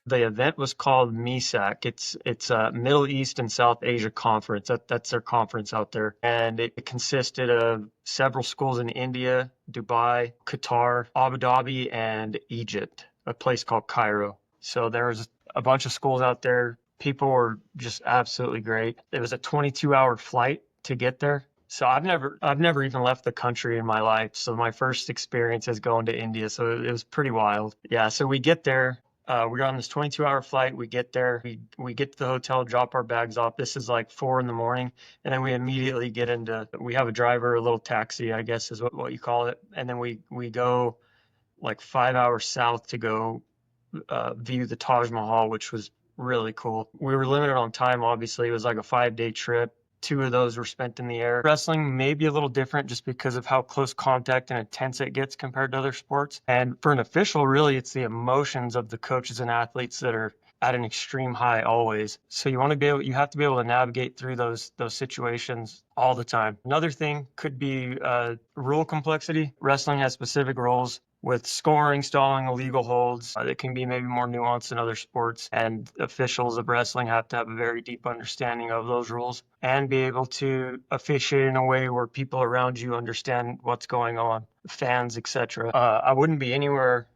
The event was called MESAC. It's a Middle East and South Asia conference. That's their conference out there, and it consisted of several schools in India, Dubai, Qatar, Abu Dhabi, and Egypt. A place called Cairo. So there was a bunch of schools out there. People were just absolutely great. It was a 22-hour flight to get there. So I've never even left the country in my life. So my first experience is going to India. So it was pretty wild. Yeah. So we get there. We're on this 22-hour flight. We get there. We get to the hotel, drop our bags off. This is like 4 in the morning, and then we immediately get into. We have a driver, a little taxi, I guess is what you call it, and then we go like 5 hours south to go view the Taj Mahal, which was really cool. We were limited on time, obviously. It was like a 5-day trip. 2 of those were spent in the air. Wrestling may be a little different just because of how close contact and intense it gets compared to other sports. And for an official, really, it's the emotions of the coaches and athletes that are at an extreme high always. So you have to be able to navigate through those situations all the time. Another thing could be rule complexity. Wrestling has specific rules with scoring, stalling, illegal holds. That can be maybe more nuanced than other sports, and officials of wrestling have to have a very deep understanding of those rules and be able to officiate in a way where people around you understand what's going on, fans, etc. I wouldn't be anywhere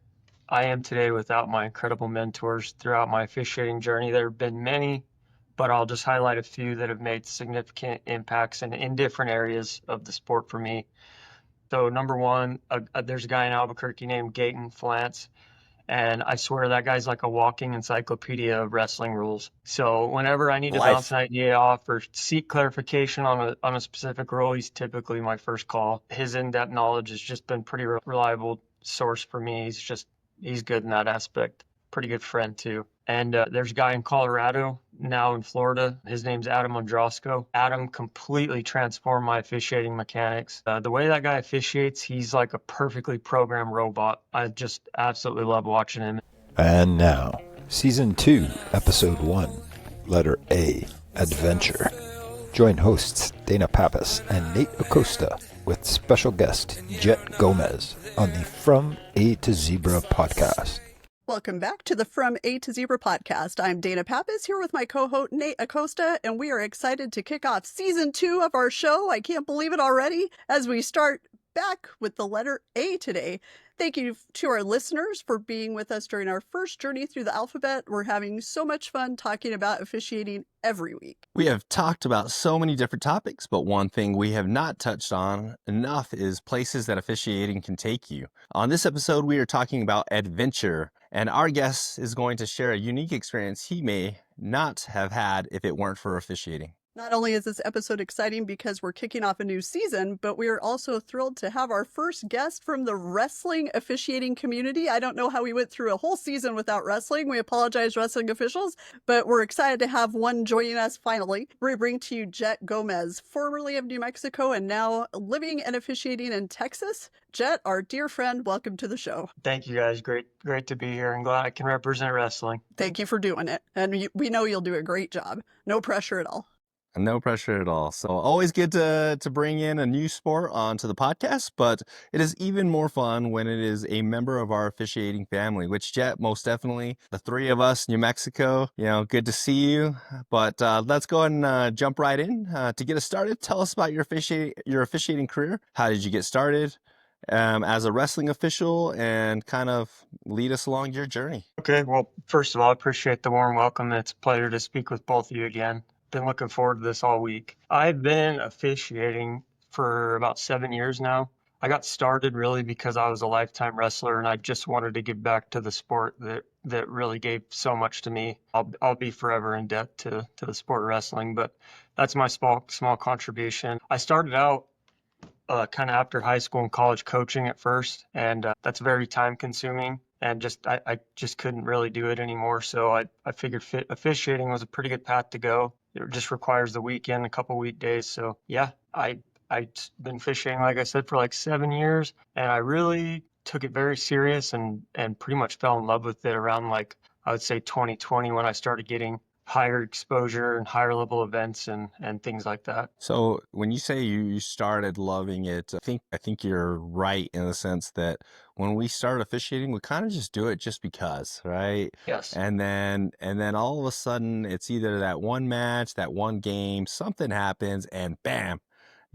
I am today without my incredible mentors throughout my officiating journey. There have been many, but I'll just highlight a few that have made significant impacts in different areas of the sport for me. So number one, there's a guy in Albuquerque named Gaten Flance, and I swear that guy's like a walking encyclopedia of wrestling rules. So whenever I need to bounce Life. an idea off or seek clarification on a specific rule, he's typically my first call. His in-depth knowledge has just been pretty reliable source for me. He's good in that aspect. Pretty good friend too. And there's a guy in Colorado, now in Florida. His name's Adam Ondrosco. Adam completely transformed my officiating mechanics. The way that guy officiates, he's like a perfectly programmed robot. I just absolutely love watching him. And now, Season 2, Episode 1, Letter A, Adventure. Join hosts Dana Pappas and Nate Acosta with special guest Jhett Gomez on the From A to Zebra podcast. Welcome back to the From A to Zebra podcast. I'm Dana Pappas here with my co-host Nate Acosta, and we are excited to kick off Season 2 of our show. I can't believe it already as we start back with the letter A today. Thank you to our listeners for being with us during our first journey through the alphabet. We're having so much fun talking about officiating every week. We have talked about so many different topics, but one thing we have not touched on enough is places that officiating can take you. On this episode, we are talking about adventure, and our guest is going to share a unique experience he may not have had if it weren't for officiating. Not only is this episode exciting because we're kicking off a new season, but we are also thrilled to have our first guest from the wrestling officiating community. I don't know how we went through a whole season without wrestling. We apologize, wrestling officials, but we're excited to have one joining us finally. We bring to you Jhett Gomez, formerly of New Mexico and now living and officiating in Texas. Jhett, our dear friend, welcome to the show. Thank you guys. Great to be here. I'm glad I can represent wrestling. Thank you for doing it. And we know you'll do a great job. No pressure at all. No pressure at all. So always good to bring in a new sport onto the podcast, but it is even more fun when it is a member of our officiating family, which Jhett, most definitely, the three of us, New Mexico, good to see you. But let's go ahead and jump right in. To get us started, tell us about your officiating career. How did you get started as a wrestling official, and kind of lead us along your journey? Okay, well, first of all, I appreciate the warm welcome. It's a pleasure to speak with both of you again. Been looking forward to this all week. I've been officiating for about 7 years now. I got started really because I was a lifetime wrestler and I just wanted to give back to the sport that really gave so much to me. I'll be forever in debt to the sport of wrestling, but that's my small contribution. I started out kind of after high school and college coaching at first, and that's very time consuming. And I just couldn't really do it anymore. So I figured officiating was a pretty good path to go. It just requires the weekend, a couple weekdays. So yeah, I've been officiating, like I said, for like 7 years, and I really took it very serious and pretty much fell in love with it around, like, I would say 2020, when I started getting higher exposure and higher level events and things like that. So when you say you started loving it, I think you're right in the sense that when we start officiating, we kind of just do it just because, right? Yes. And then all of a sudden it's either that one match, that one game, something happens and bam,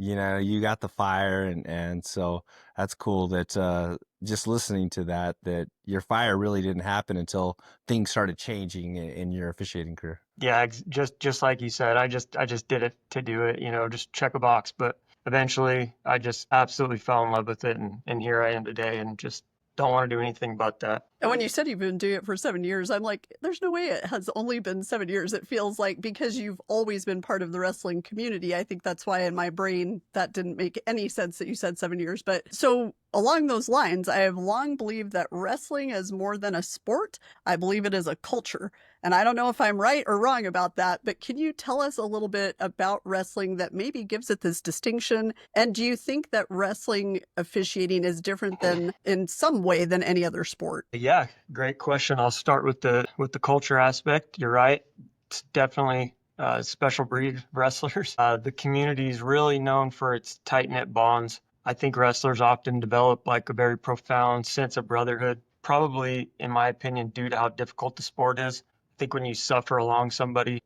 you got the fire, and so that's cool that just listening to that your fire really didn't happen until things started changing in your officiating career. Yeah, just like you said, I just did it to do it, just check a box. But eventually, I just absolutely fell in love with it, and here I am today, and just don't want to do anything but that. And when you said you've been doing it for 7 years, I'm like, there's no way it has only been 7 years. It feels like because you've always been part of the wrestling community. I think that's why in my brain that didn't make any sense that you said 7 years. But so along those lines, I have long believed that wrestling is more than a sport. I believe it is a culture. And I don't know if I'm right or wrong about that, but can you tell us a little bit about wrestling that maybe gives it this distinction? And do you think that wrestling officiating is different than in some way than any other sport? Yeah, great question. I'll start with the culture aspect. You're right. It's definitely special breed wrestlers. The community is really known for its tight-knit bonds. I think wrestlers often develop like a very profound sense of brotherhood, probably, in my opinion, due to how difficult the sport is. I think when you suffer along somebody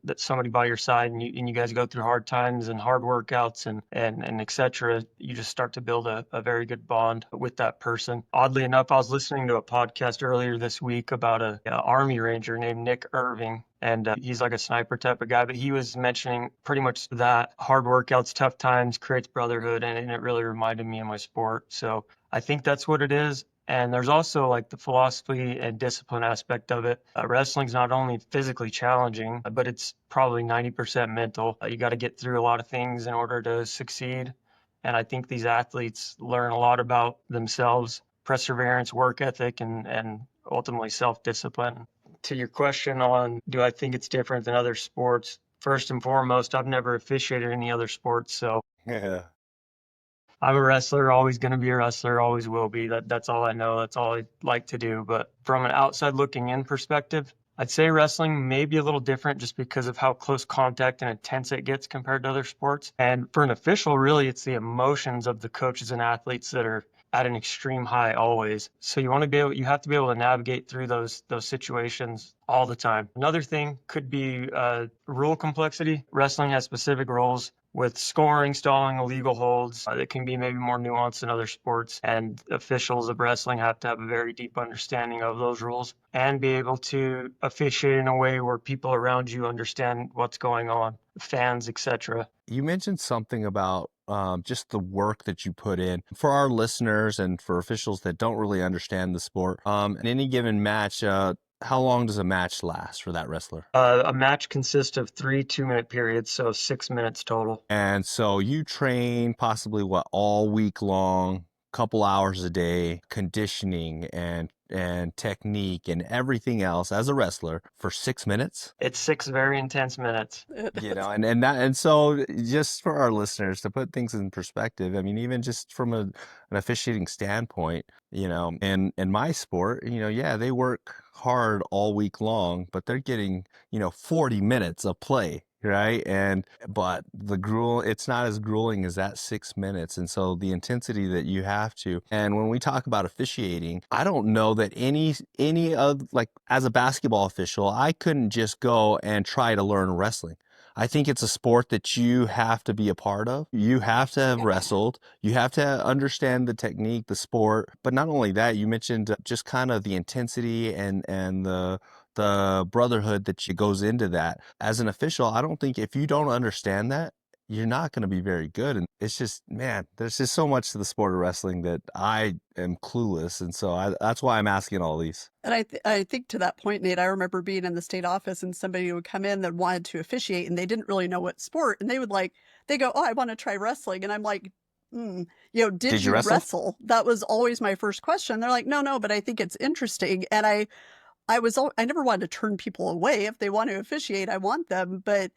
by your side, and you guys go through hard times and hard workouts and et cetera, you just start to build a very good bond with that person. Oddly enough, I was listening to a podcast earlier this week about a Army Ranger named Nick Irving. And he's like a sniper type of guy, but he was mentioning pretty much that hard workouts, tough times creates brotherhood, and it really reminded me of my sport. So I think that's what it is. And there's also like the philosophy and discipline aspect of it. Wrestling's not only physically challenging, but it's probably 90% mental. You got to get through a lot of things in order to succeed. And I think these athletes learn a lot about themselves, perseverance, work ethic, and ultimately self-discipline. To your question on, do I think it's different than other sports? First and foremost, I've never officiated any other sports, so Yeah. I'm a wrestler, always going to be a wrestler, always will be. That's all I know. That's all I like to do. But from an outside looking in perspective, I'd say wrestling may be a little different just because of how close contact and intense it gets compared to other sports. And for an official, really, it's the emotions of the coaches and athletes that are at an extreme high always. So you have to be able to navigate through those situations all the time. Another thing could be rule complexity. Wrestling has specific rules with scoring, stalling, illegal holds. That can be maybe more nuanced than other sports. And officials of wrestling have to have a very deep understanding of those rules and be able to officiate in a way where people around you understand what's going on, fans, etc. You mentioned something about just the work that you put in. For our listeners and for officials that don't really understand the sport, in any given match, how long does a match last for that wrestler? A match consists of 3 2-minute periods, so 6 minutes total. And so you train possibly all week long, couple hours a day, conditioning and technique and everything else as a wrestler for 6 minutes. It's 6 very intense minutes. And so just for our listeners to put things in perspective, I mean, even just from an officiating standpoint, in my sport, they work hard all week long, but they're getting, 40 minutes of play. Right. But it's not as grueling as that 6 minutes. And so the intensity that you have to, and when we talk about officiating, I don't know that any of, like, as a basketball official, I couldn't just go and try to learn wrestling. I think it's a sport that you have to be a part of. You have to have wrestled. You have to understand the technique, the sport. But not only that, you mentioned just kind of the intensity and the brotherhood that goes into that. As an official, I don't think if you don't understand that, you're not going to be very good. And it's just, man, there's just so much to the sport of wrestling that I am clueless. And so that's why I'm asking all these. And I think to that point, Nate, I remember being in the state office and somebody would come in that wanted to officiate and they didn't really know what sport. And they go, oh, I want to try wrestling. And I'm like, did you wrestle? That was always my first question. They're like, no, but I think it's interesting. And I never wanted to turn people away. If they want to officiate, I want them. But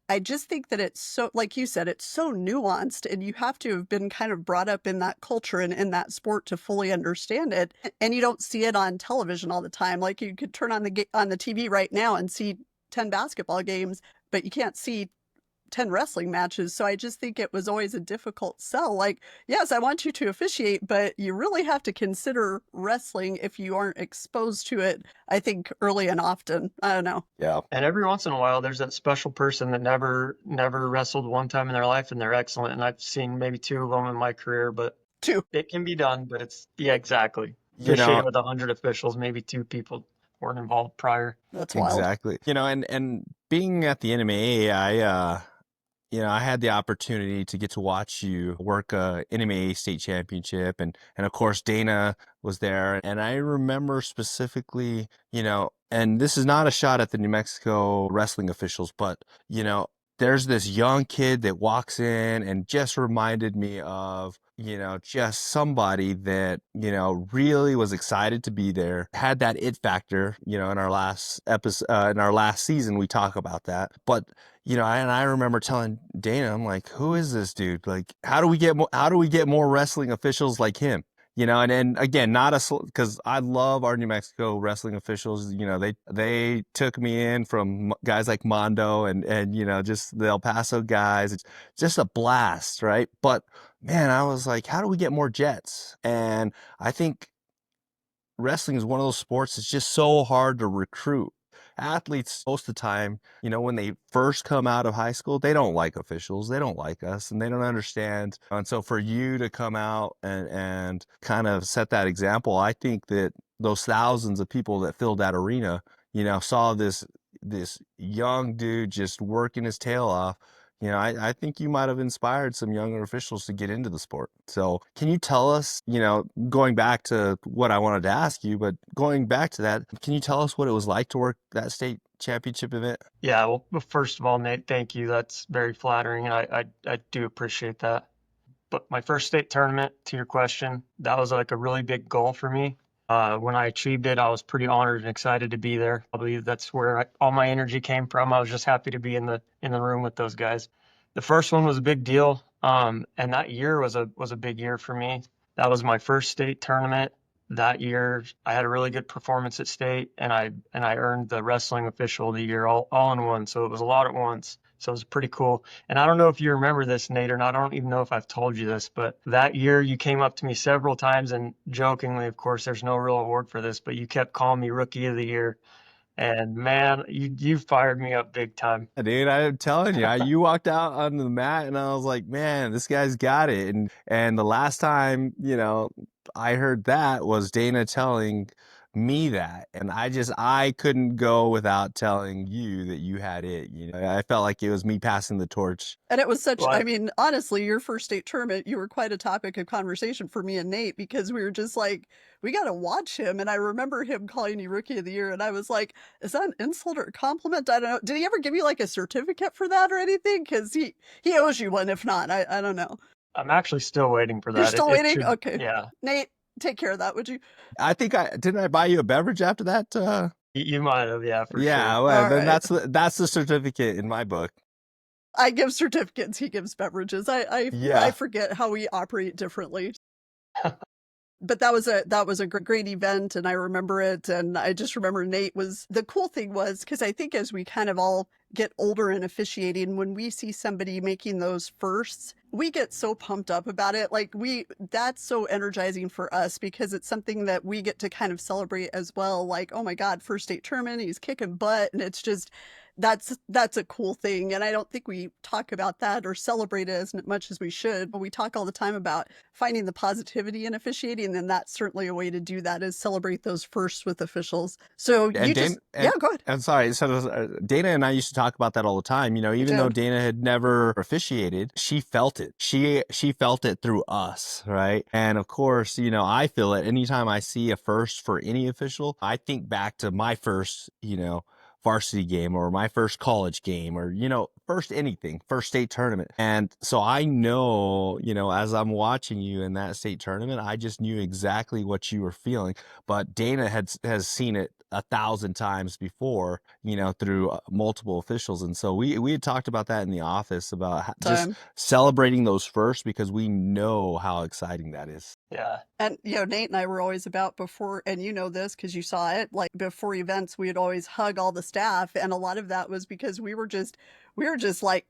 I just think that it's so, like you said, it's so nuanced and you have to have been kind of brought up in that culture and in that sport to fully understand it. And you don't see it on television all the time. Like you could turn on the TV right now and see 10 basketball games, but you can't see 10 wrestling matches. So I just think it was always a difficult sell. Like, yes, I want you to officiate, but you really have to consider wrestling if you aren't exposed to it, I think, early and often. I don't know. Yeah. And every once in a while, there's that special person that never wrestled one time in their life, and they're excellent. And I've seen maybe 2 of them in my career, but Two. it can be done. But yeah, exactly. You know, Officiating with 100 officials, maybe 2 people weren't involved prior. That's wild. exactly. And being at the NMAA, I had the opportunity to get to watch you work a NMAA state championship, and of course Dana was there, and I remember specifically, and this is not a shot at the New Mexico wrestling officials, but there's this young kid that walks in and just reminded me of just somebody that really was excited to be there, had that it factor. In our last episode, in our last season, we talk about that, but and I remember telling Dana, I'm like, who is this dude? Like, how do we get more wrestling officials like him? And again, because I love our New Mexico wrestling officials. They took me in from guys like Mondo and just the El Paso guys. It's just a blast, right? But man, I was like, how do we get more Jets? And I think wrestling is one of those sports that's just so hard to recruit. Athletes, most of the time, when they first come out of high school, they don't like officials, they don't like us, and they don't understand. And so for you to come out and kind of set that example, I think that those thousands of people that filled that arena, saw this young dude just working his tail off. I think you might have inspired some younger officials to get into the sport. So can you tell us, going back to what I wanted to ask you, but going back to that, can you tell us what it was like to work that state championship event? Yeah, well, first of all, Nate, thank you. That's very flattering, and I do appreciate that. But my first state tournament, to your question, that was like a really big goal for me. When I achieved it, I was pretty honored and excited to be there. I believe that's where all my energy came from. I was just happy to be in the room with those guys. The first one was a big deal, and that year was a big year for me. That was my first state tournament. That year, I had a really good performance at state, and I earned the wrestling official of the year all in one. So it was a lot at once. So it was pretty cool. And I don't know if you remember this, Nate, or not. I don't even know if I've told you this, but that year you came up to me several times, and jokingly, of course, there's no real award for this, but you kept calling me Rookie of the Year. And man, you fired me up big time. Dude, I'm telling you, you walked out on the mat, and I was like, man, this guy's got it. And the last time, I heard that was Dana telling me that, and I couldn't go without telling you that you had it. I felt like it was me passing the torch. And it was such, Well, I mean, honestly, your first state tournament, you were quite a topic of conversation for me and Nate, because we were just like, we got to watch him. And I remember him calling you Rookie of the Year, and I was like, is that an insult or a compliment? I don't know. Did he ever give you like a certificate for that or anything? Because he owes you one. If not, I don't know. I'm actually still waiting for that. You're still It waiting? should- Okay. Yeah, Nate, take care of that, would you? I think didn't I buy you a beverage after that? you might have. Yeah, for Yeah, sure. well, All then right. that's the certificate in my book. I give certificates, he gives beverages. Yeah. I forget how we operate differently. But that was a great event, and I remember it, and I just remember Nate was, the cool thing was, because I think as we kind of all get older in officiating, when we see somebody making those firsts, we get so pumped up about it. Like that's so energizing for us, because it's something that we get to kind of celebrate as well. Like, oh my God, first state tournament, he's kicking butt, and it's just, that's a cool thing. And I don't think we talk about that or celebrate it as much as we should, but we talk all the time about finding the positivity in officiating, and that's certainly a way to do that, is celebrate those firsts with officials. So And go ahead. I'm sorry. So Dana and I used to talk about that all the time. Even though Dana had never officiated, she felt it. She felt it through us, right? And of course, I feel it anytime I see a first for any official. I think back to my first, varsity game, or my first college game, or first state tournament. And so I know, as I'm watching you in that state tournament, I just knew exactly what you were feeling. But Dana has seen it 1,000 times before, through multiple officials. And so we had talked about that in the office, about just celebrating those first, because we know how exciting that is. Yeah. And, Nate and I were always about before, and you know this because you saw it, like before events, we'd always hug all the staff. And a lot of that was because we were just like,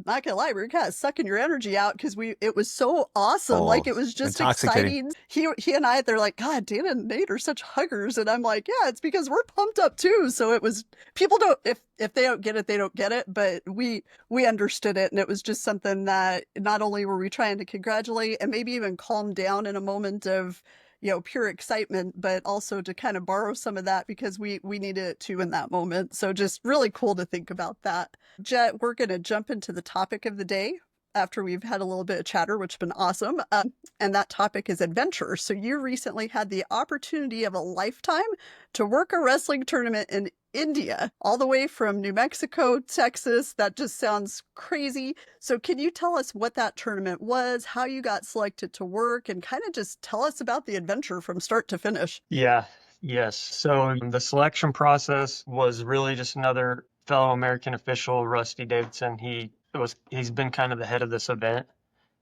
not gonna lie, we were kind of sucking your energy out because it was so awesome. Oh, Like it was just intoxicating. exciting. He and I, they're like, God, Dana and Nate are such huggers. And I'm like, yeah, it's because we're pumped up too. So it was, people don't, if they don't get it, they don't get it. But we understood it. And it was just something that not only were we trying to congratulate and maybe even calm down in a moment of, pure excitement, but also to kind of borrow some of that because we needed it too in that moment. So just really cool to think about that. Jhett, we're going to jump into the topic of the day after we've had a little bit of chatter, which has been awesome. And that topic is adventure. So you recently had the opportunity of a lifetime to work a wrestling tournament in India, all the way from New Mexico, Texas. That just sounds crazy. So can you tell us what that tournament was, how you got selected to work, and kind of just tell us about the adventure from start to finish? Yeah. Yes. So the selection process was really just another fellow American official, Rusty Davidson. He's been kind of the head of this event,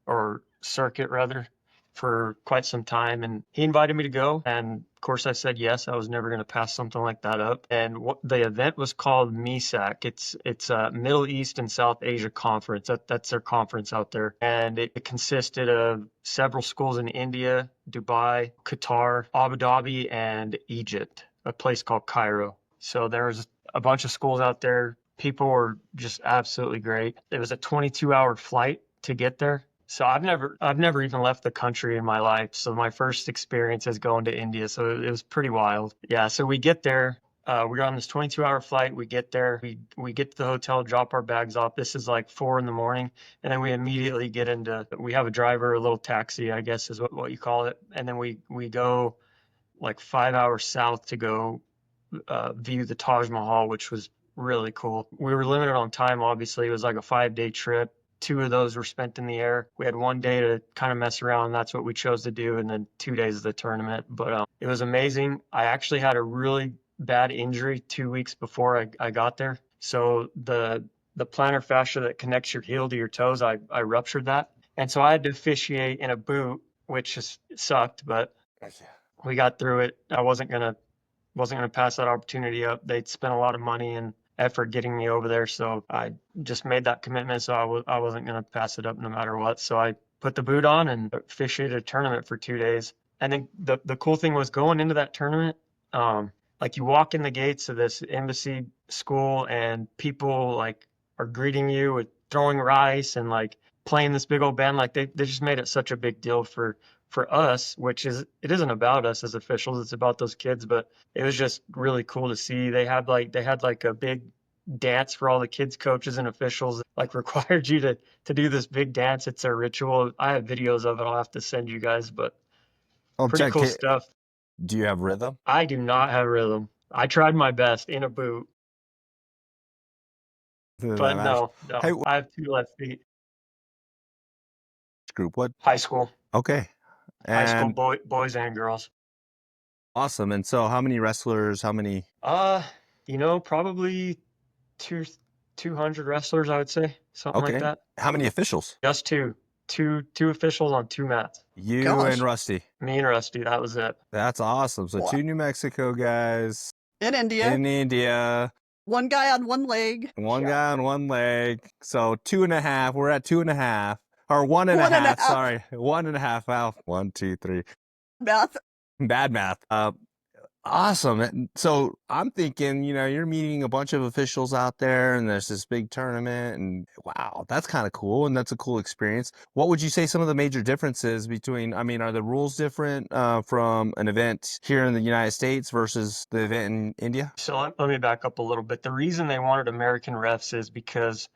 or circuit rather, for quite some time, and he invited me to go, and of course I said yes. I was never going to pass something like that up. And the event was called MESAC. It's a Middle East and South Asia conference. That's their conference out there, and it consisted of several schools in India, Dubai, Qatar, Abu Dhabi, and Egypt, a place called Cairo. So there was a bunch of schools out there. People were just absolutely great. It was a 22-hour flight to get there. So I've never even left the country in my life. So my first experience is going to India. So it was pretty wild. Yeah. So we get there. We're on this 22-hour flight. We get there. We get to the hotel, drop our bags off. This is like 4 a.m, and then we immediately get into. We have a driver, a little taxi, I guess is what you call it, and then we go like 5 hours south to go view the Taj Mahal, which was really cool. We were limited on time, obviously. It was like a 5-day trip. 2 of those were spent in the air. We had 1 day to kind of mess around. That's what we chose to do. And then 2 days of the tournament. But it was amazing. I actually had a really bad injury 2 weeks before I got there. So the plantar fascia that connects your heel to your toes, I ruptured that. And so I had to officiate in a boot, which just sucked, but we got through it. I wasn't gonna pass that opportunity up. They'd spent a lot of money and effort getting me over there, so I just made that commitment. So I wasn't gonna pass it up no matter what. So I put the boot on and officiated a tournament for 2 days. And then the cool thing was going into that tournament, like you walk in the gates of this embassy school and people like are greeting you with throwing rice and like playing this big old band. Like they just made it such a big deal for us, which it isn't about us as officials, it's about those kids. But it was just really cool to see. They had like a big dance for all the kids, coaches, and officials, like required you to do this big dance. It's a ritual. I have videos of it. I'll have to send you guys, but Oh, pretty Jhett, cool stuff. do you have rhythm? I do not have rhythm. I tried my best in a boot, Does that but matter? no, Hey, I have 2 left feet. group, what? High school, Okay. And boys and girls. awesome. And so how many wrestlers, how many? Probably two 200 wrestlers, I would say, something like Okay. that. How many officials? Just two officials on 2 mats. You and Gosh. Rusty. Me and Rusty, that was it. That's awesome. So Wow. 2 New Mexico guys In India, in India, one guy on one leg. one Yeah. guy on one leg. So 2.5. We're at 2.5. Or one and a One and a half. half. Sorry. 1.5. Wow. 1, 2, 3. Math. Bad math. Awesome. So I'm thinking, you're meeting a bunch of officials out there and there's this big tournament and wow, that's kind of cool. And that's a cool experience. What would you say some of the major differences between, are the rules different from an event here in the United States versus the event in India? So let me back up a little bit. The reason they wanted American refs is because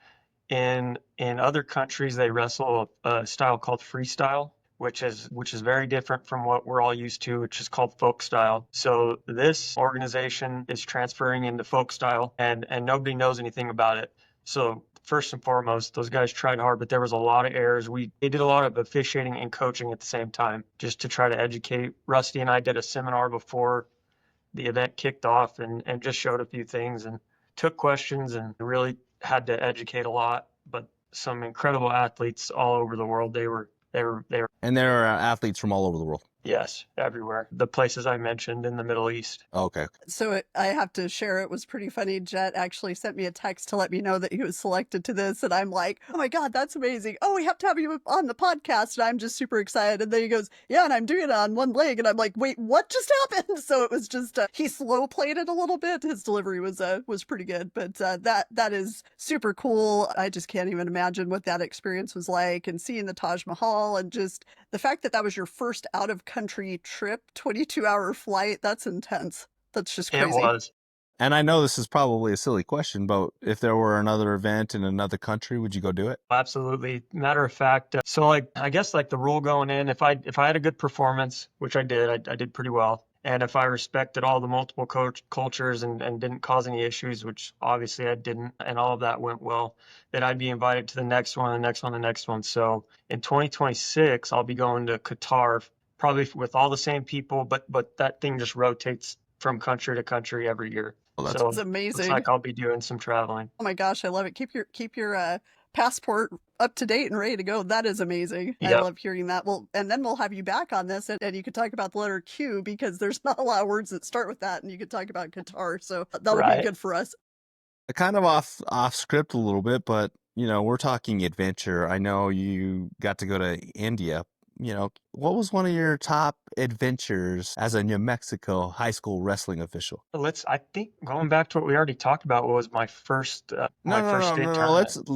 in other countries they wrestle a style called freestyle, which is very different from what we're all used to, which is called folk style. So this organization is transferring into folk style, and nobody knows anything about it. So first and foremost, those guys tried hard, but there was a lot of errors. They did a lot of officiating and coaching at the same time, just to try to educate. Rusty and I did a seminar before the event kicked off, and just showed a few things and took questions and really had to educate a lot. But some incredible athletes all over the world. They They were And there are athletes from all over the world. yes, everywhere. The places I mentioned in the Middle East. Okay. So I have to share, it was pretty funny. Jhett actually sent me a text to let me know that he was selected to this. And I'm like, oh my God, that's amazing. Oh, we have to have you on the podcast. And I'm just super excited. And then he goes, yeah, and I'm doing it on one leg. And I'm like, wait, what just happened? So it was just, he slow played it a little bit. His delivery was pretty good, but that is super cool. I just can't even imagine what that experience was like, and seeing the Taj Mahal, and just the fact that that was your first out of country trip, 22-hour flight. That's intense. That's just It crazy. was. And I know this is probably a silly question, but if there were another event in another country, would you go do it? Absolutely. Matter of fact, so like I guess like the rule going in, if I had a good performance, which I did, I did pretty well. And if I respected all the multiple cultures and didn't cause any issues, which obviously I didn't, and all of that went well, then I'd be invited to the next one, the next one, the next one. So in 2026, I'll be going to Qatar, probably with all the same people, but that thing just rotates from country to country every year. Well, that's So It's looks amazing. like I'll be doing some traveling. Oh my gosh, I love it. Keep your passport up to date and ready to go. That is amazing. I Yep. love hearing that. Well, and then we'll have you back on this, and you could talk about the letter Q, because there's not a lot of words that start with that, and you could talk about Qatar. So that'll Right. be good for us. kind of off script a little bit, but we're talking adventure. I know you got to go to India. What was one of your top adventures as a New Mexico high school wrestling official? I think going back to what we already talked about, what was my first state tournament.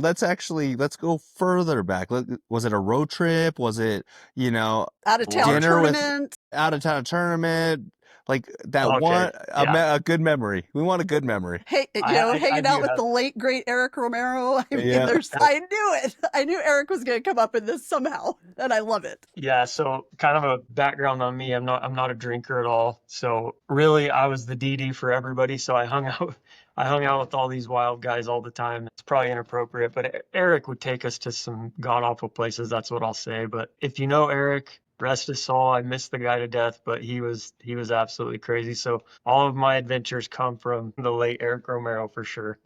Let's go further back. Was it a road trip? Was it, Out of town dinner with tournament. out of town tournament? Like that Okay, one, yeah. a good memory. We want a good memory. Hey, I hanging do out with have- the late great Eric Romero. I mean, Yeah. I knew it. I knew Eric was going to come up in this somehow, and I love it. Yeah, so kind of a background on me. I'm not a drinker at all. So really I was the DD for everybody. So I hung out with all these wild guys all the time. It's probably inappropriate, but Eric would take us to some god awful places. That's what I'll say. But if you know Eric, rest his soul, I miss the guy to death, but he was absolutely crazy. So all of my adventures come from the late Eric Romero for sure.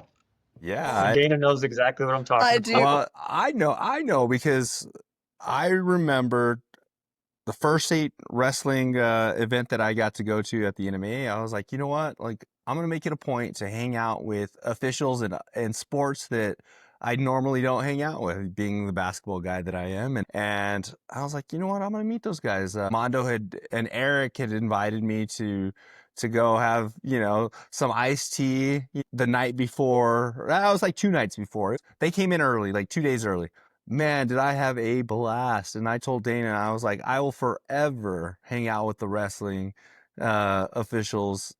Yeah. And Dana knows exactly what I'm talking I about. do. Well, I know because I remember the first state wrestling event that I got to go to at the NMA. I was like, you know what? Like, I'm gonna make it a point to hang out with officials and sports that I normally don't hang out with, being the basketball guy that I am. And I was like, you know what? I'm gonna meet those guys. Mondo and Eric had invited me to go have some iced tea the night before. That was like 2 nights before. They came in early, like 2 days early. Man, did I have a blast. And I told Dana, I was like, I will forever hang out with the wrestling officials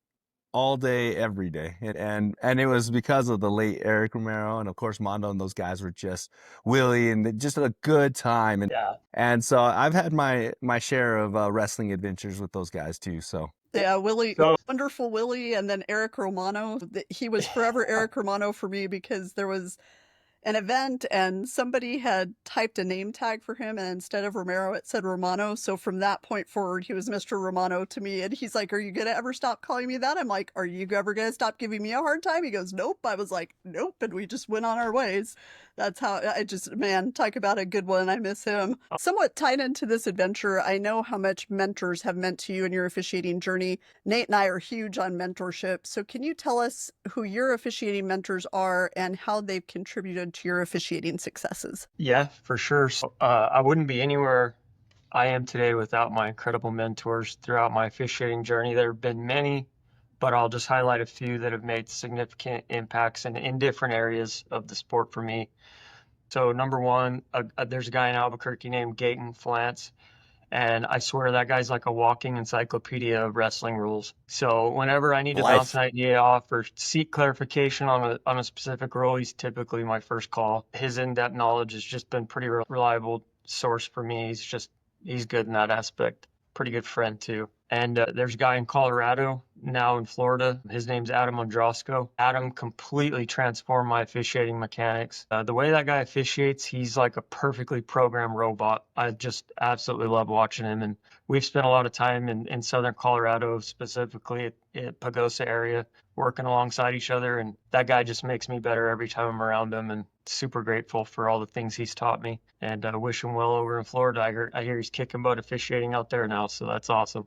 all day, every day. And it was because of the late Eric Romero, and of course Mondo and those guys were just Willie, and just a good time. Yeah. And so I've had my share of wrestling adventures with those guys too. So Yeah, Willie, So- wonderful Willie, and then Eric Romano. He was forever Eric Romano for me, because there was an event and somebody had typed a name tag for him, and instead of Romero it said Romano. So from that point forward he was Mr. Romano to me, and he's like, are you gonna ever stop calling me that? I'm like, are you ever gonna stop giving me a hard time? He goes, nope. I was like, nope. And we just went on our ways. That's how man, talk about a good one. I miss him. Somewhat tied into this adventure, I know how much mentors have meant to you in your officiating journey. Nate and I are huge on mentorship. So can you tell us who your officiating mentors are and how they've contributed to your officiating successes? Yeah, for sure. So, I wouldn't be anywhere I am today without my incredible mentors throughout my officiating journey. There have been many, but I'll just highlight a few that have made significant impacts in different areas of the sport for me. So number one, there's a guy in Albuquerque named Gaten Flance, and I swear that guy's like a walking encyclopedia of wrestling rules. So whenever I need to bounce an idea off or seek clarification on a specific rule, he's typically my first call. His in-depth knowledge has just been pretty reliable source for me. He's good in that aspect. Pretty good friend too. And there's a guy in Colorado, now in Florida. His name's Adam Ondrosco. Adam completely transformed my officiating mechanics. The way that guy officiates, he's like a perfectly programmed robot. I just absolutely love watching him. And we've spent a lot of time in southern Colorado, specifically at Pagosa area, working alongside each other. And that guy just makes me better every time I'm around him, and super grateful for all the things he's taught me. And I wish him well over in Florida. I hear he's kicking butt officiating out there now, so that's awesome.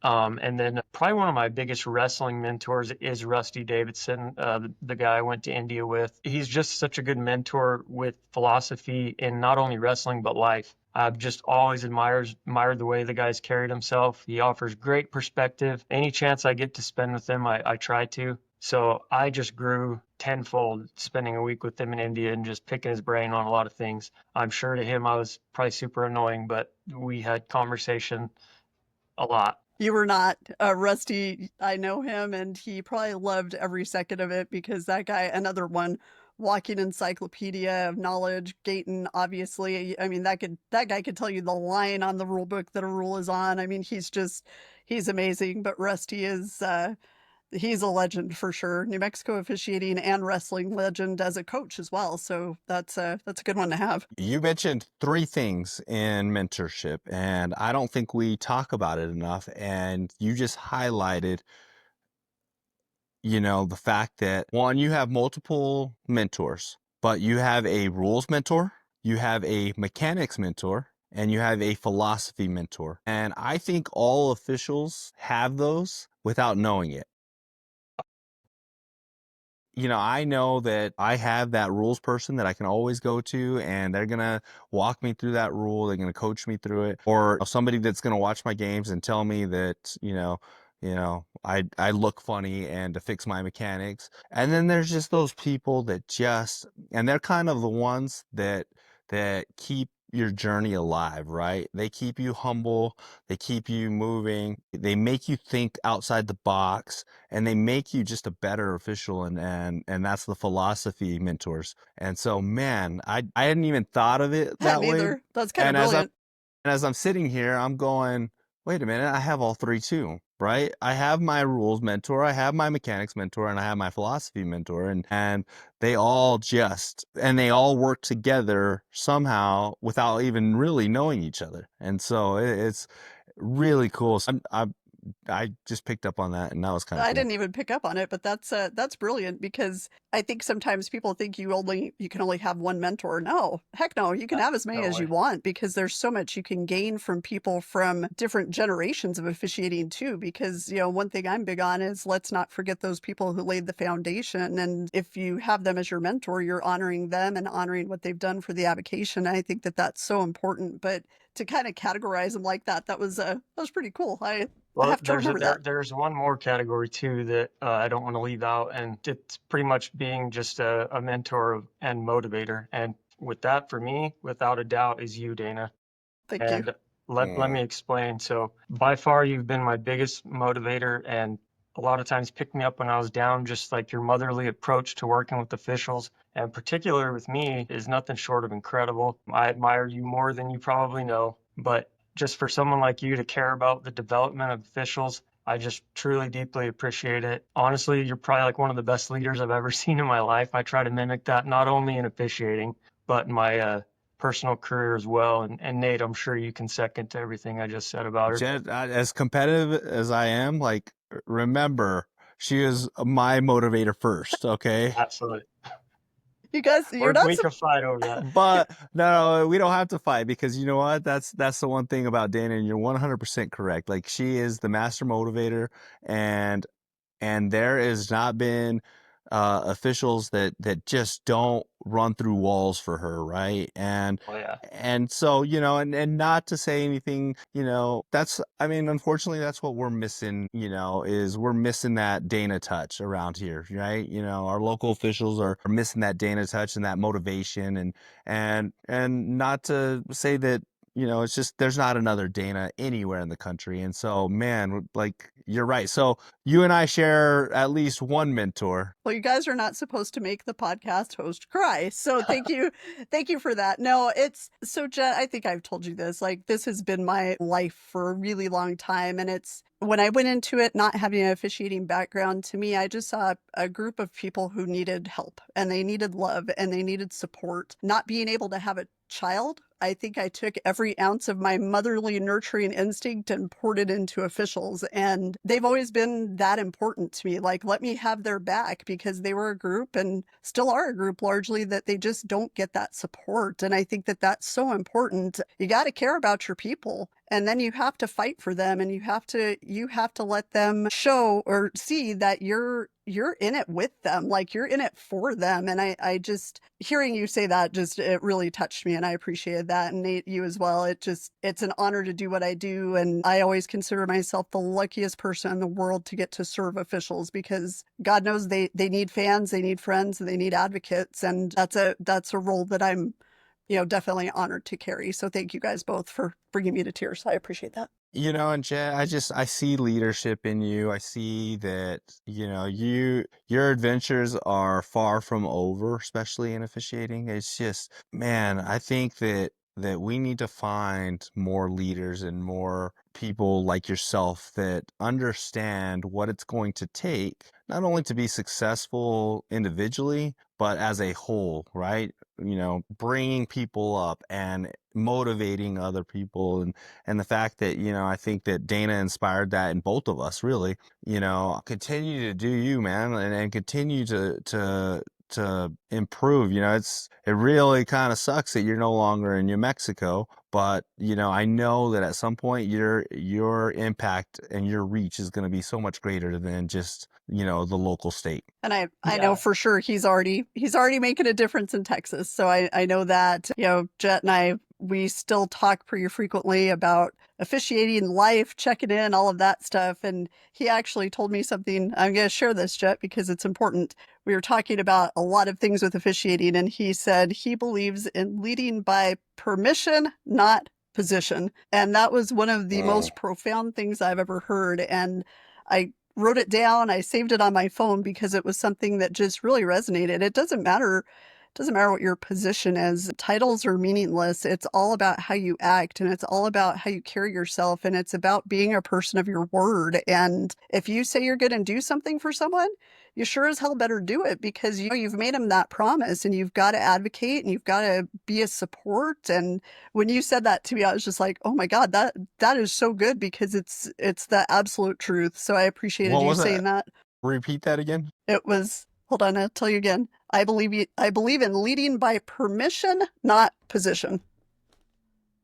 And then probably one of my biggest wrestling mentors is Rusty Davidson, the guy I went to India with. He's just such a good mentor with philosophy in not only wrestling, but life. I've just always admired the way the guy's carried himself. He offers great perspective. Any chance I get to spend with him, I try to. So I just grew tenfold spending a week with him in India and just picking his brain on a lot of things. I'm sure to him I was probably super annoying, but we had conversation a lot. You were not. Rusty, I know him, and he probably loved every second of it because that guy, another one, walking encyclopedia of knowledge. Gayton, obviously, I mean, that guy could tell you the line on the rule book that a rule is on. I mean, he's amazing. But Rusty is he's a legend for sure. New Mexico officiating and wrestling legend as a coach as well. So that's a good one to have. You mentioned three things in mentorship, and I don't think we talk about it enough. And you just highlighted, the fact that one, you have multiple mentors, but you have a rules mentor, you have a mechanics mentor, and you have a philosophy mentor. And I think all officials have those without knowing it. I know that I have that rules person that I can always go to, and they're going to walk me through that rule. They're going to coach me through it. Or somebody that's going to watch my games and tell me that, I look funny and to fix my mechanics. And then there's just those people that and they're kind of the ones that keep your journey alive, right? They keep you humble. They keep you moving. They make you think outside the box, and they make you just a better official. And that's the philosophy mentors. And so, man, I hadn't even thought of it that way. Neither. That's kind of brilliant. As I'm sitting here, I'm going, wait a minute, I have all three too, right? I have my rules mentor, I have my mechanics mentor, and I have my philosophy mentor, and they all work together somehow without even really knowing each other. And so it's really cool. So I just picked up on that, and that was kind of cool. I didn't even pick up on it, but that's brilliant, because I think sometimes people think you can only have one mentor. No, heck no, you can have as many as you want, because there's so much you can gain from people from different generations of officiating too. Because one thing I'm big on is let's not forget those people who laid the foundation, and if you have them as your mentor, you're honoring them and honoring what they've done for the avocation. I think that that's so important. But to kind of categorize them like that was pretty cool. I have to remember that. There's one more category too that I don't want to leave out, and it's pretty much being just a mentor and motivator. And with that, for me, without a doubt, is you, Dana. Thank you. Let me explain. So by far, you've been my biggest motivator, and a lot of times picked me up when I was down. Just like your motherly approach to working with officials, and particular with me, is nothing short of incredible. I admire you more than you probably know, but just for someone like you to care about the development of officials, I just truly, deeply appreciate it. Honestly, you're probably like one of the best leaders I've ever seen in my life. I try to mimic that not only in officiating, but in my personal career as well. And Nate, I'm sure you can second to everything I just said about her. Jhett, as competitive as I am, remember, she is my motivator first, okay? Absolutely. You guys, we can fight over that. But no, we don't have to fight, because you know what? That's the one thing about Dana, and you're 100% correct. She is the master motivator, and there has not been officials that just don't run through walls for her, right? And and so and not to say anything, unfortunately that's what we're missing, is we're missing that Dana touch around here, right? Our local officials are missing that Dana touch and that motivation, and not to say that it's just there's not another Dana anywhere in the country. And so, man, you're right. So you and I share at least one mentor. Well, you guys are not supposed to make the podcast host cry. So thank you. Thank you for that. No, Jhett, I think I've told you this, this has been my life for a really long time. And when I went into it not having an officiating background, to me, I just saw a group of people who needed help and they needed love and they needed support. Not being able to have a child, I think I took every ounce of my motherly nurturing instinct and poured it into officials. And they've always been that important to me. Like, let me have their back, because they were a group and still are a group largely that they just don't get that support. And I think that that's so important. You got to care about your people. And then you have to fight for them, and you have to let them show or see that you're in it with them, like you're in it for them. And I just, hearing you say that, just, it really touched me, and I appreciated that. And Nate, you as well. It's an honor to do what I do. And I always consider myself the luckiest person in the world to get to serve officials, because God knows they need fans, they need friends, and they need advocates. And that's a role that I'm definitely honored to carry. So thank you guys both for bringing me to tears. I appreciate that. And Jett, I see leadership in you. I see that, your adventures are far from over, especially in officiating. It's just, man, I think that we need to find more leaders and more people like yourself that understand what it's going to take, not only to be successful individually, but as a whole, right? Bringing people up and motivating other people, and the fact that, I think that Dana inspired that in both of us, really. Continue to do you, man, and continue to improve. It really kind of sucks that you're no longer in New Mexico, but I know that at some point your impact and your reach is going to be so much greater than just the local state. And I know for sure he's already making a difference in Texas. So I know that, Jett and we still talk pretty frequently about officiating, life, checking in, all of that stuff. And he actually told me something. I'm going to share this, Jett, because it's important. We were talking about a lot of things with officiating, and he said he believes in leading by permission, not position. And that was one of the most profound things I've ever heard. And I wrote it down. I saved it on my phone because it was something that just really resonated. It doesn't matter what your position is. Titles are meaningless. It's all about how you act, and it's all about how you carry yourself, and it's about being a person of your word. And if you say you're going to do something for someone, you sure as hell better do it, because you've made them that promise, and you've got to advocate, and you've got to be a support. And when you said that to me, I was just like, oh my God, that is so good, because it's the absolute truth. So I appreciated you saying that. Repeat that again. It was, hold on, I'll tell you again. I believe in leading by permission, not position.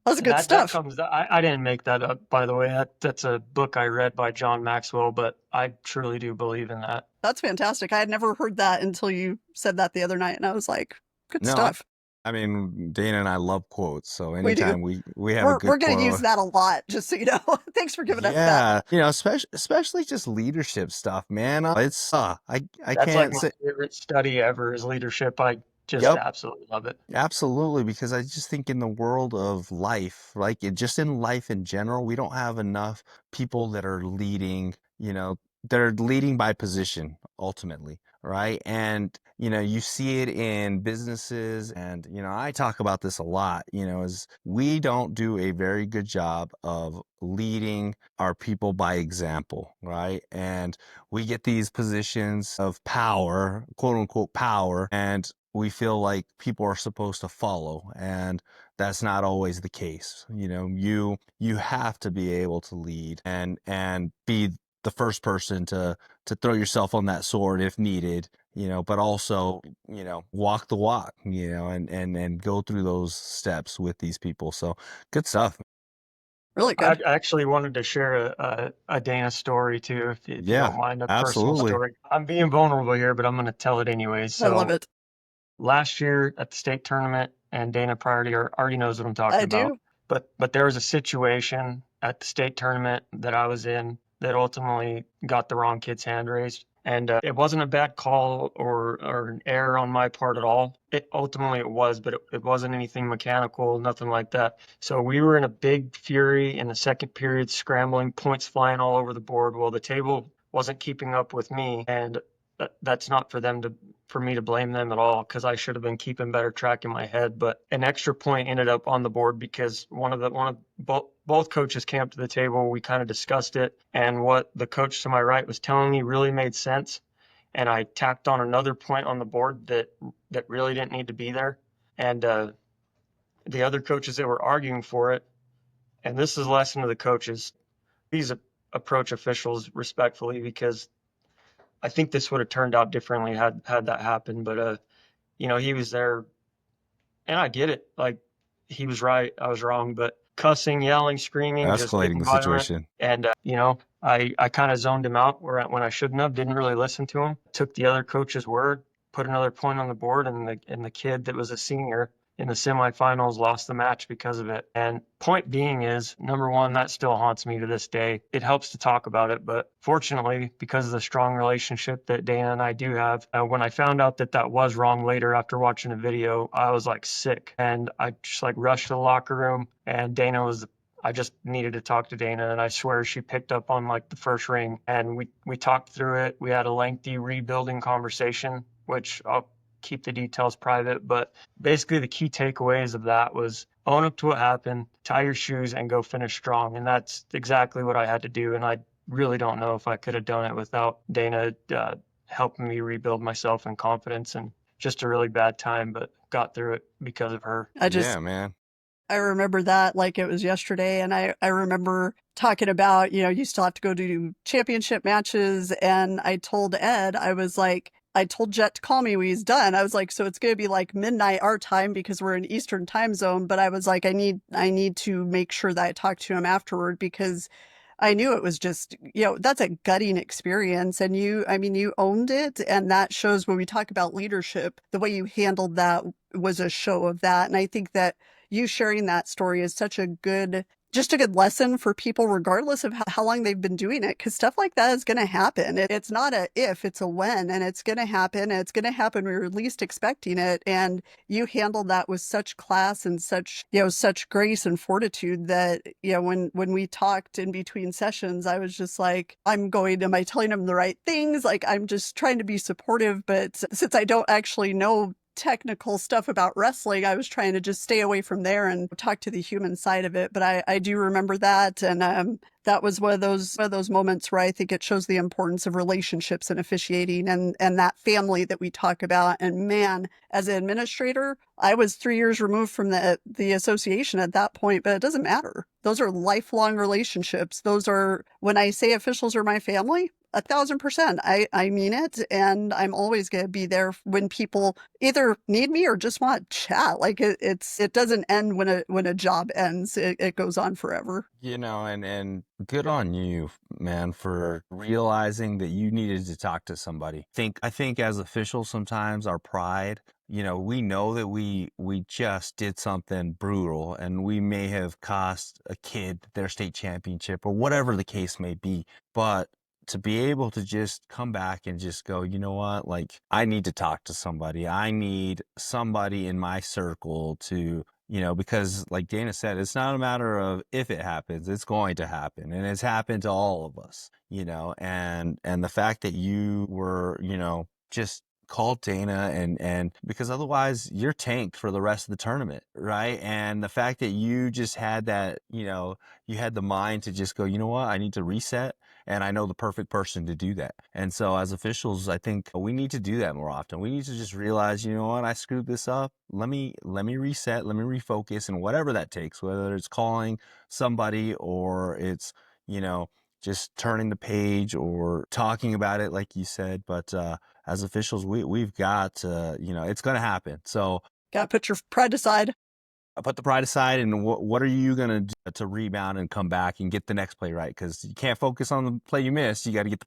That's good stuff. I didn't make that up, by the way. That's a book I read by John Maxwell, but I truly do believe in that. That's fantastic. I had never heard that until you said that the other night, and I was like, good stuff. I mean, Dana and I love quotes, so anytime we have a good we're going to quote, use that a lot, just so you know. Thanks for giving us that. Yeah, especially just leadership stuff, man. It's That's can't like my say favorite study ever is leadership. I just absolutely love it. Absolutely, because I just think in the world of life, like just in life in general, we don't have enough people that are leading, that are leading by position ultimately, right? And you see it in businesses, and I talk about this a lot, is we don't do a very good job of leading our people by example, right? And we get these positions of power, quote unquote power, and we feel like people are supposed to follow, and that's not always the case. You have to be able to lead and be the first person to throw yourself on that sword if needed, but also, walk the walk, and go through those steps with these people. So good stuff. Really good. I actually wanted to share a Dana story too, if you don't mind, a personal story. I'm being vulnerable here, but I'm going to tell it anyways. So I love it. Last year at the state tournament, and Dana Priority already knows what I'm talking about. I do. But there was a situation at the state tournament that I was in that ultimately got the wrong kid's hand raised. And it wasn't a bad call or an error on my part at all. It was, but it wasn't anything mechanical, nothing like that. So we were in a big fury in the second period, scrambling, points flying all over the board. Well, the table wasn't keeping up with me, and that's not for me to blame them at all, because I should have been keeping better track in my head. But an extra point ended up on the board because both coaches came up to the table. We kind of discussed it, and what the coach to my right was telling me really made sense. And I tacked on another point on the board that really didn't need to be there. And the other coaches that were arguing for it, and this is a lesson to the coaches, please approach officials respectfully, because I think this would have turned out differently had that happened. But he was there, and I get it. Like, he was right, I was wrong. But cussing, yelling, screaming, just Escalating getting the violent. situation. And I kind of zoned him out when I shouldn't have. Didn't really listen to him. Took the other coach's word, put another point on the board, and the kid that was a senior in the semifinals lost the match because of it. And point being is, number one, that still haunts me to this day. It helps to talk about it, but fortunately, because of the strong relationship that Dana and I do have, when I found out that was wrong later after watching a video, I was like sick, and I just like rushed to the locker room, and I just needed to talk to Dana, and I swear she picked up on like the first ring, and we talked through it. We had a lengthy rebuilding conversation, which I'll keep the details private, but basically the key takeaways of that was own up to what happened, tie your shoes, and go finish strong. And that's exactly what I had to do. And I really don't know if I could have done it without Dana helping me rebuild myself and confidence. And just a really bad time, but got through it because of her. Yeah, man. I remember that like it was yesterday. And I remember talking about, you still have to go do championship matches. And I told Ed, I told Jhett to call me when he's done. I was like, so it's going to be like midnight our time because we're in Eastern time zone. But I was like, I need to make sure that I talk to him afterward, because I knew it was just, that's a gutting experience. And you owned it. And that shows when we talk about leadership, the way you handled that was a show of that. And I think that you sharing that story is such a good lesson for people, regardless of how long they've been doing it, because stuff like that is going to happen. It's not a if, it's a when, and it's going to happen. And it's going to happen when you're least expecting it. And you handled that with such class and such grace and fortitude that, when we talked in between sessions, I was just like, am I telling him the right things? Like, I'm just trying to be supportive. But since I don't actually know technical stuff about wrestling, I was trying to just stay away from there and talk to the human side of it. But I do remember that, and that was one of those moments where I think it shows the importance of relationships and officiating, and that family that we talk about. And man, as an administrator, I was 3 years removed from the association at that point, but it doesn't matter. Those are lifelong relationships. Those are, when I say officials are my family, 1,000%. I mean it. And I'm always going to be there when people either need me or just want to chat. Like it doesn't end when a job ends. It goes on forever. And good on you, man, for realizing that you needed to talk to somebody. I think as officials, sometimes our pride, we know that we just did something brutal, and we may have cost a kid their state championship or whatever the case may be. But to be able to just come back and just go, you know what, like, I need to talk to somebody. I need somebody in my circle to, because like Dana said, it's not a matter of if it happens, it's going to happen. And it's happened to all of us, and the fact that you were, just called Dana and because otherwise you're tanked for the rest of the tournament, right? And the fact that you just had that, you had the mind to just go, you know what, I need to reset. And I know the perfect person to do that. And so as officials, I think we need to do that more often. We need to just realize, you know what, I screwed this up. Let me reset, let me refocus, and whatever that takes, whether it's calling somebody or it's, just turning the page or talking about it, like you said. But as officials, we've got to, it's going to happen. So got to put your pride aside. I put the pride aside, and what are you going to do to rebound and come back and get the next play right? Because you can't focus on the play you missed. You got to get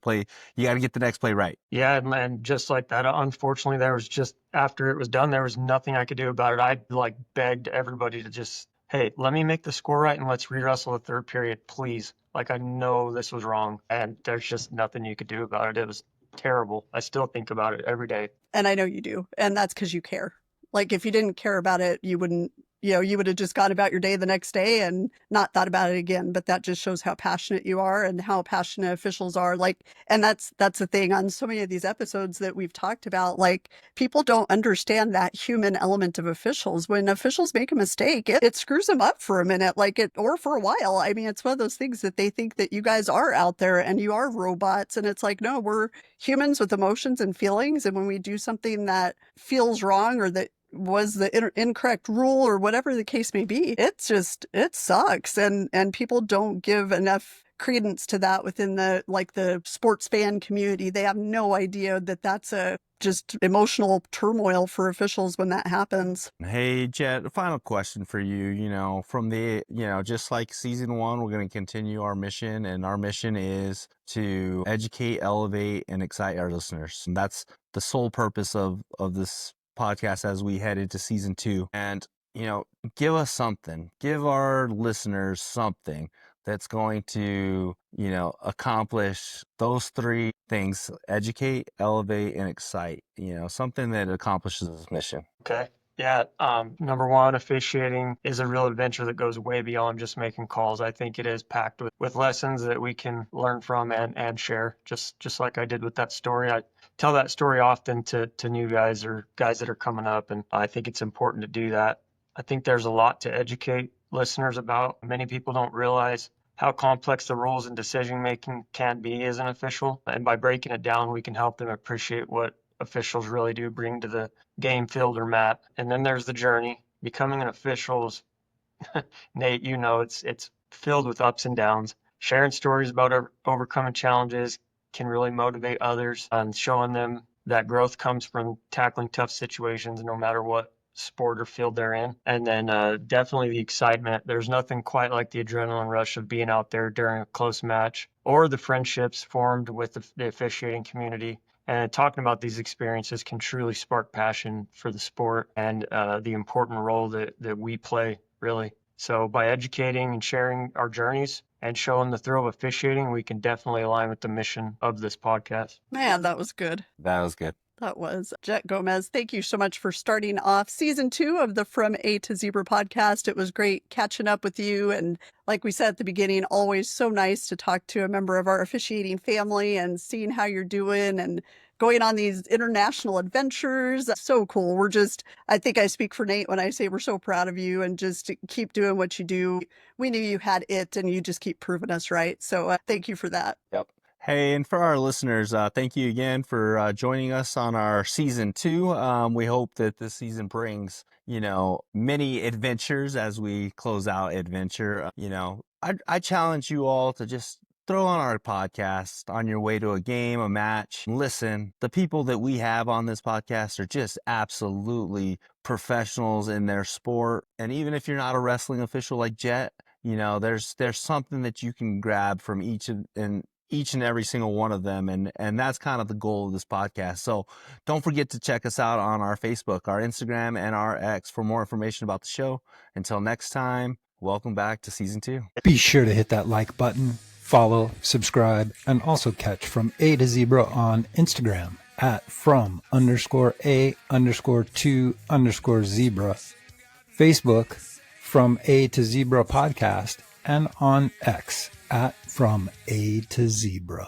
the next play right. Yeah, and just like that, unfortunately, there was just, after it was done, there was nothing I could do about it. I like begged everybody to just, hey, let me make the score right and let's re-wrestle the third period, please. Like, I know this was wrong, and there's just nothing you could do about it. It was terrible. I still think about it every day. And I know you do. And that's because you care. Like, if you didn't care about it, you wouldn't you would have just gone about your day the next day and not thought about it again. But that just shows how passionate you are and how passionate officials are. Like, and that's the thing on so many of these episodes that we've talked about. Like, people don't understand that human element of officials. When officials make a mistake, it screws them up for a minute, or for a while. I mean, it's one of those things that they think that you guys are out there and you are robots. And it's like, no, we're humans with emotions and feelings. And when we do something that feels wrong or that was the incorrect rule or whatever the case may be, it sucks. And people don't give enough credence to that within the sports fan community. They have no idea that that's a just emotional turmoil for officials when that happens. Hey, Jett, a final question for you. From the, just like season 1, we're going to continue our mission, and our mission is to educate, elevate, and excite our listeners. And that's the sole purpose of this podcast as we head into season 2. And, give us something, give our listeners something that's going to, accomplish those 3 things: educate, elevate, and excite, something that accomplishes this mission. Okay. Yeah. Number 1, officiating is a real adventure that goes way beyond just making calls. I think it is packed with lessons that we can learn from and share, just like I did with that story. I tell that story often to new guys or guys that are coming up, and I think it's important to do that. I think there's a lot to educate listeners about. Many people don't realize how complex the roles and decision making can be as an official. And by breaking it down, we can help them appreciate what officials really do bring to the game, field, or mat. And then there's the journey. Becoming an official is, Nate, it's filled with ups and downs. Sharing stories about overcoming challenges can really motivate others, and showing them that growth comes from tackling tough situations no matter what sport or field they're in. And then definitely the excitement. There's nothing quite like the adrenaline rush of being out there during a close match, or the friendships formed with the officiating community. And talking about these experiences can truly spark passion for the sport and the important role that we play, really. So by educating and sharing our journeys and showing the thrill of officiating, we can definitely align with the mission of this podcast. Man, that was good. That was good. That was Jhett Gomez. Thank you so much for starting off season 2 of the From A to Zebra podcast. It was great catching up with you. And like we said at the beginning, always so nice to talk to a member of our officiating family and seeing how you're doing and going on these international adventures. So cool. I think I speak for Nate when I say we're so proud of you, and just keep doing what you do. We knew you had it, and you just keep proving us right. So thank you for that. Yep. Hey, and for our listeners, thank you again for joining us on our season 2. We hope that this season brings, many adventures as we close out adventure. I challenge you all to just throw on our podcast on your way to a game, a match. Listen, the people that we have on this podcast are just absolutely professionals in their sport. And even if you're not a wrestling official like Jett, there's something that you can grab from each and every single one of them. And that's kind of the goal of this podcast. So don't forget to check us out on our Facebook, our Instagram, and our X for more information about the show. Until next time, welcome back to season 2. Be sure to hit that like button, follow, subscribe, and also catch From A to Zebra on Instagram at from_A_2_zebra, Facebook, From A to Zebra podcast, and on X at From A to Zebra.